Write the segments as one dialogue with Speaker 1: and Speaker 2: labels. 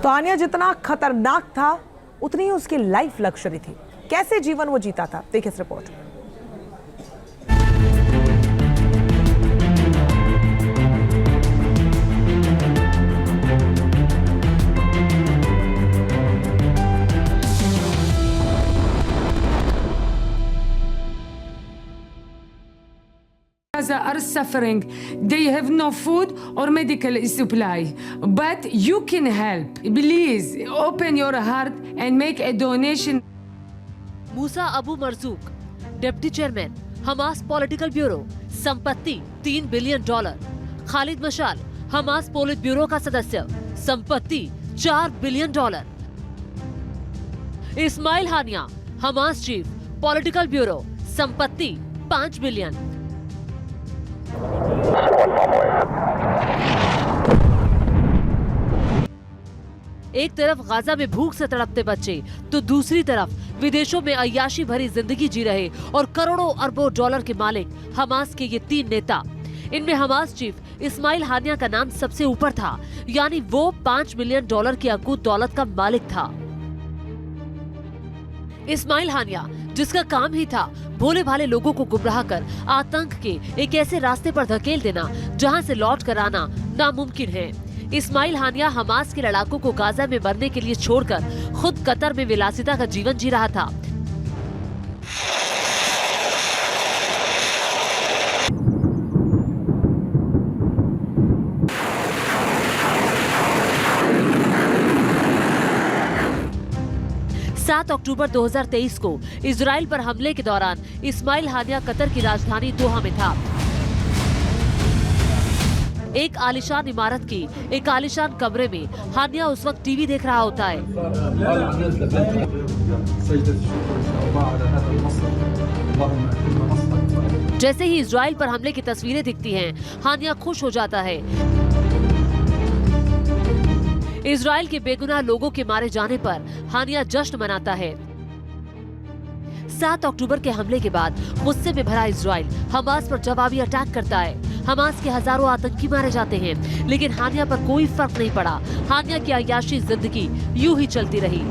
Speaker 1: तो आनिया जितना खतरनाक था उतनी ही उसकी लाइफ लग्जरी थी। कैसे जीवन वो जीता था, देखिए इस report.
Speaker 2: Are suffering. They have no food or medical supply, but you can help. Please open your heart and make a donation.
Speaker 3: Musa Abu Marzouk, deputy chairman, Hamas political bureau, संपत्ति $3 billion. Khalid मशाल, Hamas पोलिट bureau का सदस्य, संपत्ति $4 billion. Ismail हानिया, Hamas chief, political bureau, संपत्ति $5 billion. एक तरफ Gaza में भूख से तड़पते बच्चे तो दूसरी तरफ विदेशों में अय्याशी भरी जिंदगी जी रहे और करोड़ों अरबों डॉलर के मालिक हमास के ये 3 नेता। इनमें हमास चीफ इस्माइल हानिया का नाम सबसे ऊपर था, यानी वो $5 मिलियन की अकूत दौलत का मालिक था। इस्माइल हानिया, जिसका काम ही था भोले भाले लोगों को गुमराह कर आतंक के एक ऐसे रास्ते पर धकेल देना जहां से लौट कर आना नामुमकिन है। इस्माइल हानिया हमास के लड़ाकों को गाजा में मरने के लिए छोड़कर खुद कतर में विलासिता का जीवन जी रहा था। अक्टूबर 2023 को इजराइल पर हमले के दौरान इस्माइल हानिया कतर की राजधानी दोहा में था। एक आलीशान इमारत की एक आलीशान कमरे में हानिया उस वक्त टीवी देख रहा होता है। जैसे ही इजराइल पर हमले की तस्वीरें दिखती हैं, हानिया खुश हो जाता है। इजराइल के बेगुनाह लोगों के मारे जाने पर हानिया जश्न मनाता है। 7 अक्टूबर के हमले के बाद गुस्से में भरा इजराइल हमास पर जवाबी अटैक करता है। हमास के हजारों आतंकी मारे जाते हैं, लेकिन हानिया पर कोई फर्क नहीं पड़ा। हानिया की अय्याशी जिंदगी यूं ही चलती रही।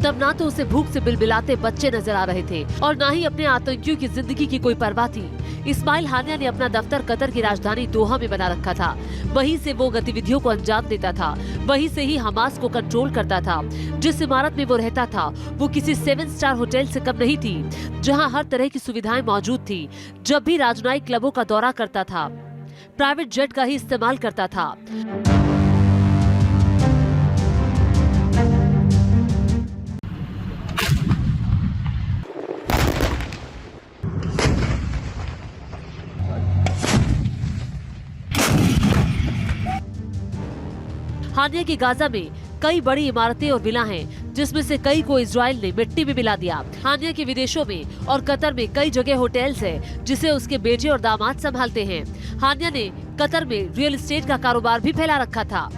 Speaker 3: तब ना तो उसे भूख से बिलबिलाते बच्चे नजर आ रहे थे और ना ही अपने आतंकियों की जिंदगी की कोई परवाह थी। इस्माइल हानिया ने अपना दफ्तर कतर की राजधानी दोहा में बना रखा था। वहीं से वो गतिविधियों को अंजाम देता था, वहीं से ही हमास को कंट्रोल करता था। जिस इमारत में वो रहता था वो किसी 7 स्टार होटल से कम नहीं थी, जहां हर तरह की सुविधाएं मौजूद थी। जब भी राजनयिक क्लबों का दौरा करता था, प्राइवेट जेट का ही इस्तेमाल करता था। हानिया की गाजा में कई बड़ी इमारतें और विला हैं, जिसमें से कई को इजराइल ने मिट्टी में मिला दिया। हानिया के विदेशों में और कतर में कई जगह होटल्स हैं, जिसे उसके बेटे और दामाद संभालते हैं। हानिया ने कतर में रियल एस्टेट का कारोबार भी फैला रखा था।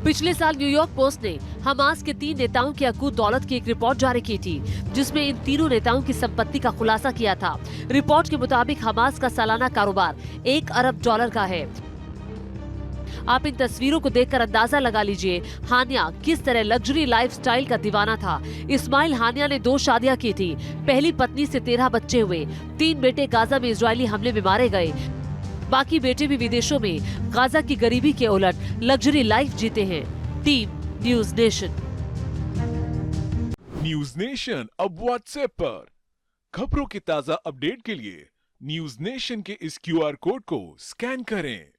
Speaker 3: पिछले साल न्यूयॉर्क पोस्ट ने हमास के 3 नेताओं की अकूत दौलत की एक रिपोर्ट जारी की थी, जिसमें इन तीनों नेताओं की संपत्ति का खुलासा किया था। रिपोर्ट के मुताबिक हमास का सालाना कारोबार $1 अरब का है। आप इन तस्वीरों को देखकर अंदाजा लगा लीजिए हानिया किस तरह लग्जरी लाइफस्टाइल का दीवाना था। इस्माइल हानिया ने 2 शादियां की थी। पहली पत्नी से 13 बच्चे हुए। 3 बेटे गाजा में इजरायली हमले में मारे गए। बाकी बेटे भी विदेशों में गाजा की गरीबी के उलट लग्जरी लाइफ जीते हैं। Team news nation.
Speaker 4: News nation अब व्हाट्सएप पर खबरों की ताजा अपडेट के लिए न्यूज नेशन के इस QR कोड को स्कैन करें।